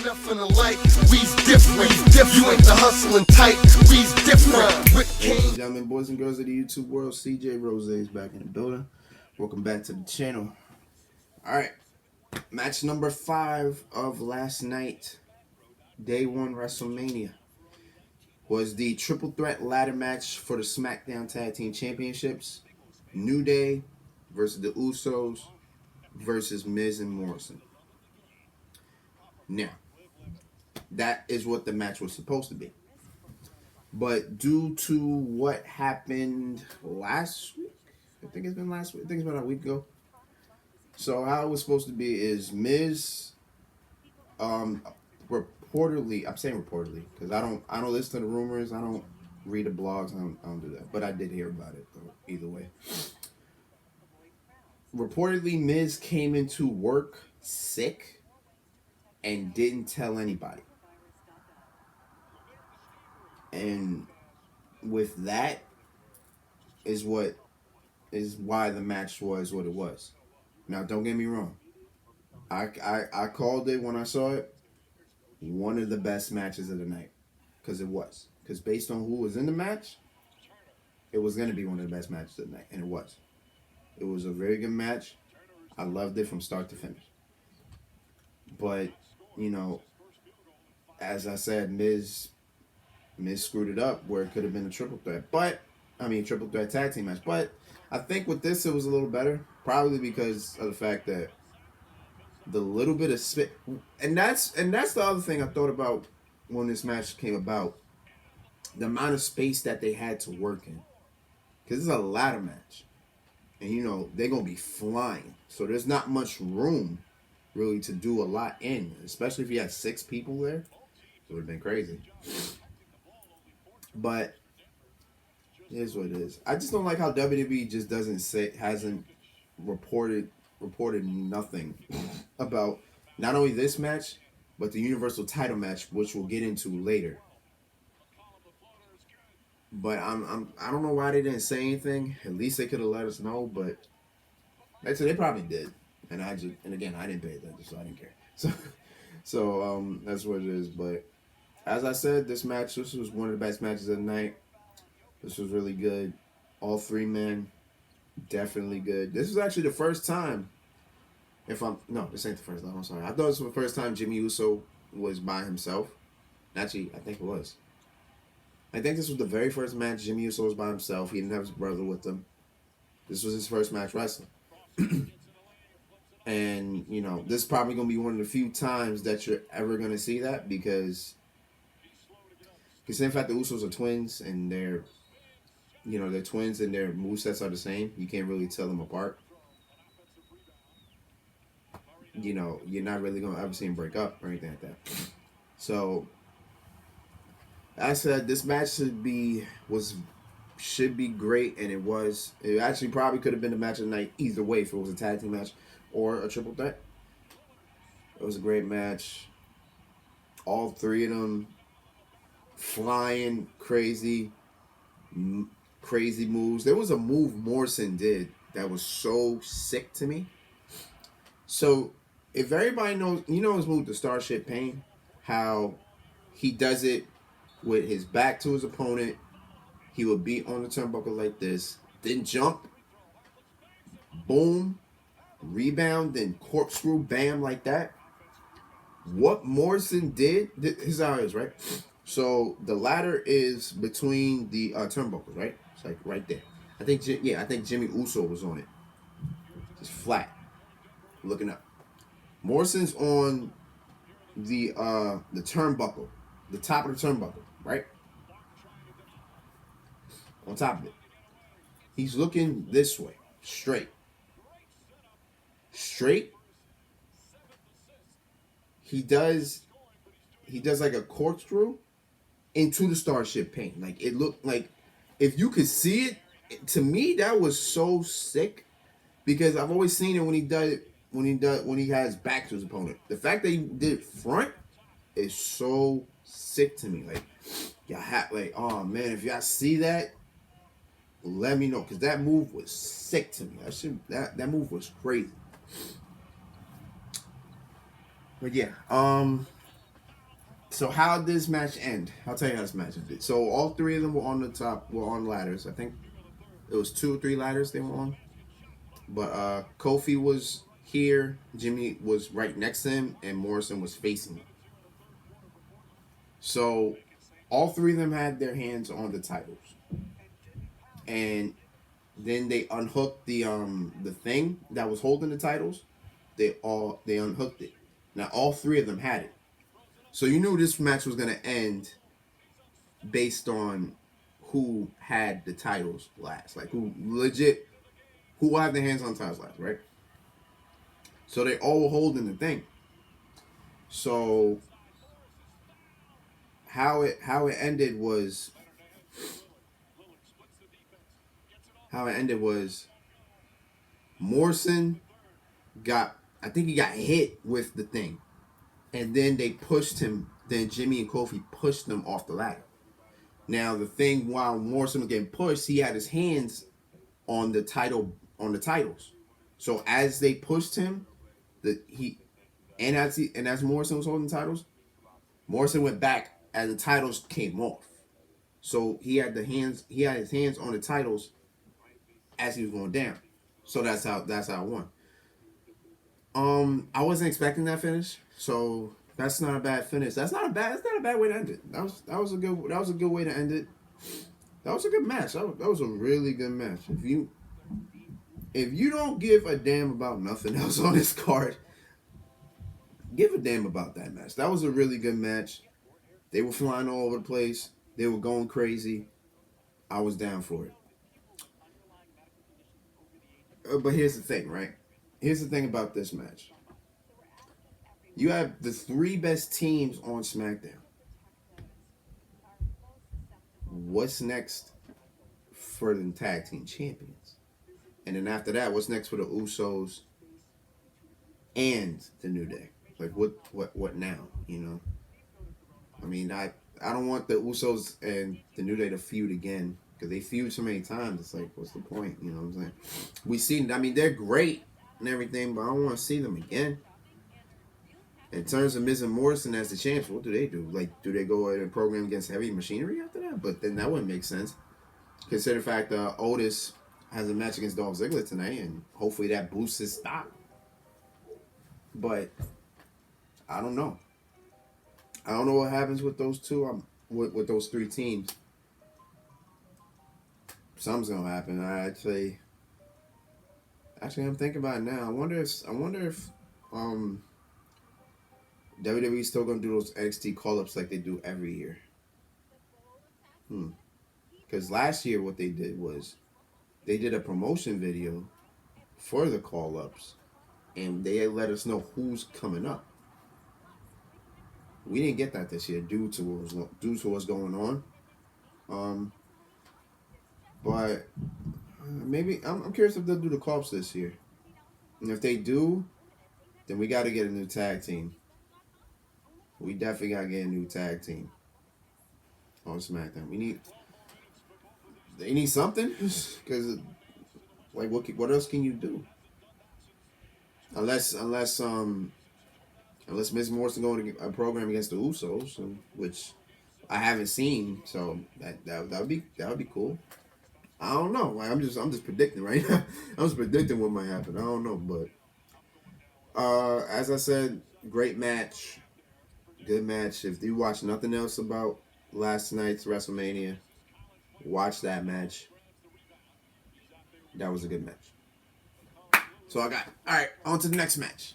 nothing alike. We's different. You ain't the hustling type. We's different. Ladies and gentlemen, boys and girls of the YouTube world, CJ Rose is back in the building. Welcome back to the channel. Alright, match number 5 of last night, Day 1 Wrestlemania, was the triple threat ladder match for the SmackDown Tag Team Championships. New Day versus the Usos versus Miz and Morrison. Now, that is what the match was supposed to be. But due to what happened last week, I think it's been last week, I think it's been a week ago. So how it was supposed to be is Miz, reportedly, I'm saying reportedly, because I don't listen to the rumors, I don't read the blogs, I don't do that. But I did hear about it though, either way. Reportedly, Miz came into work sick and didn't tell anybody. And with that is why the match was what it was. Now, don't get me wrong. I called it when I saw it one of the best matches of the night. Because it was. Because based on who was in the match, it was going to be one of the best matches of the night. And it was. It was a very good match. I loved it from start to finish. But, you know, as I said, Miz screwed it up where it could have been a triple threat. Triple threat tag team match. But I think with this, it was a little better. Probably because of the fact that the little bit of spit. And that's the other thing I thought about when this match came about. The amount of space that they had to work in. Because it's a ladder match. And, you know, they're going to be flying. So there's not much room, really, to do a lot in. Especially if you had 6 people there. It would have been crazy. But it is what it is. I just don't like how WWE just hasn't reported nothing about not only this match, but the Universal title match, which we'll get into later. But I don't know why they didn't say anything. At least they could have let us know, but like I said, they probably did. And again, I didn't pay attention, so I didn't care. So that's what it is. But as I said, this was one of the best matches of the night. This was really good. All 3 men, definitely good. This was actually the first time, this ain't the first time, I'm sorry. I thought this was the first time Jimmy USO was by himself. Actually, I think it was. I think this was the very first match Jimmy USO was by himself. He didn't have his brother with him. This was his first match wrestling. And, you know, this is probably going to be one of the few times that you're ever going to see that because in fact the Usos are twins and they're twins and their movesets are the same. You can't really tell them apart. You know, you're not really going to ever see them break up or anything like that. So, I said this match should be great, and it was. It actually probably could have been the match of the night either way if it was a tag team match or a triple threat. It was a great match. All 3 of them flying crazy moves. There was a move Morrison did that was so sick to me. So if everybody knows, you know his move, the Starship Pain, how he does it with his back to his opponent. He would be on the turnbuckle like this, then jump, boom, rebound, then corkscrew, bam, like that. What Morrison did, his eyes, right? So the ladder is between the turnbuckles, right? It's like right there. I think Jimmy Uso was on it. Just flat, looking up. Morrison's on the turnbuckle, the top of the turnbuckle, right? On top of it. He's looking this way, straight. He does like a corkscrew into the Starship Pain. Like it looked like, if you could see it, to me that was so sick because I've always seen it when he has back to his opponent. The fact that he did it front is so sick to me. Like oh man, if y'all see that, let me know, because that move was sick to me. That move was crazy. But yeah, So how did this match end? I'll tell you how this match ended. So all three of them were on the top, were on ladders. I think it was 2 or 3 ladders they were on. But Kofi was here, Jimmy was right next to him, and Morrison was facing him. So all three of them had their hands on the titles. And then they unhooked the thing that was holding the titles. They unhooked it. Now all three of them had it. So you knew this match was gonna end based on who had the titles last, like who had their hands on the titles last, right? So they all were holding the thing. So how it ended was Morrison I think he got hit with the thing, and then they pushed him. Then Jimmy and Kofi pushed them off the ladder. Now the thing, while Morrison was getting pushed, he had his hands on the titles. So as they pushed him, as Morrison was holding the titles, Morrison went back as the titles came off. So he had his hands on the titles as he was going down. So that's how it won. I wasn't expecting that finish, so that's not a bad finish. That's not a bad way to end it. That was a good way to end it. That was a good match. That was a really good match. If you don't give a damn about nothing else on this card, give a damn about that match. That was a really good match. They were flying all over the place. They were going crazy. I was down for it. But here's the thing, right? Here's the thing about this match. You have the 3 best teams on SmackDown. What's next for the tag team champions? And then after that, what's next for the Usos and the New Day? Like what now? You know? I mean, I don't want the Usos and the New Day to feud again, because they feud so many times. It's like, what's the point? You know what I'm saying? We seen. I mean, they're great and everything, but I don't want to see them again. In terms of Miz and Morrison as the champs, what do they do? Like, do they go in a program against Heavy Machinery after that? But then that wouldn't make sense. Consider the fact that Otis has a match against Dolph Ziggler tonight, and hopefully that boosts his stock. But I don't know. I don't know what happens with those two. With those 3 teams. Something's gonna happen. Actually, I'm thinking about it now. I wonder if WWE's still gonna do those NXT call-ups like they do every year. Because last year what they did was they did a promotion video for the call-ups, and they let us know who's coming up. We didn't get that this year due to what's going on. But maybe I'm curious if they'll do the call-ups this year. And if they do, then we got to get a new tag team. We definitely got to get a new tag team on SmackDown. They need something, because like what else can you do? Unless Miz Morrison going to a program against the Usos, which I haven't seen, so that would be cool. I don't know. Like, I'm just predicting right now. I'm just predicting what might happen. I don't know, but as I said, great match, good match. If you watch nothing else about last night's WrestleMania, watch that match. That was a good match. So all right, on to the next match.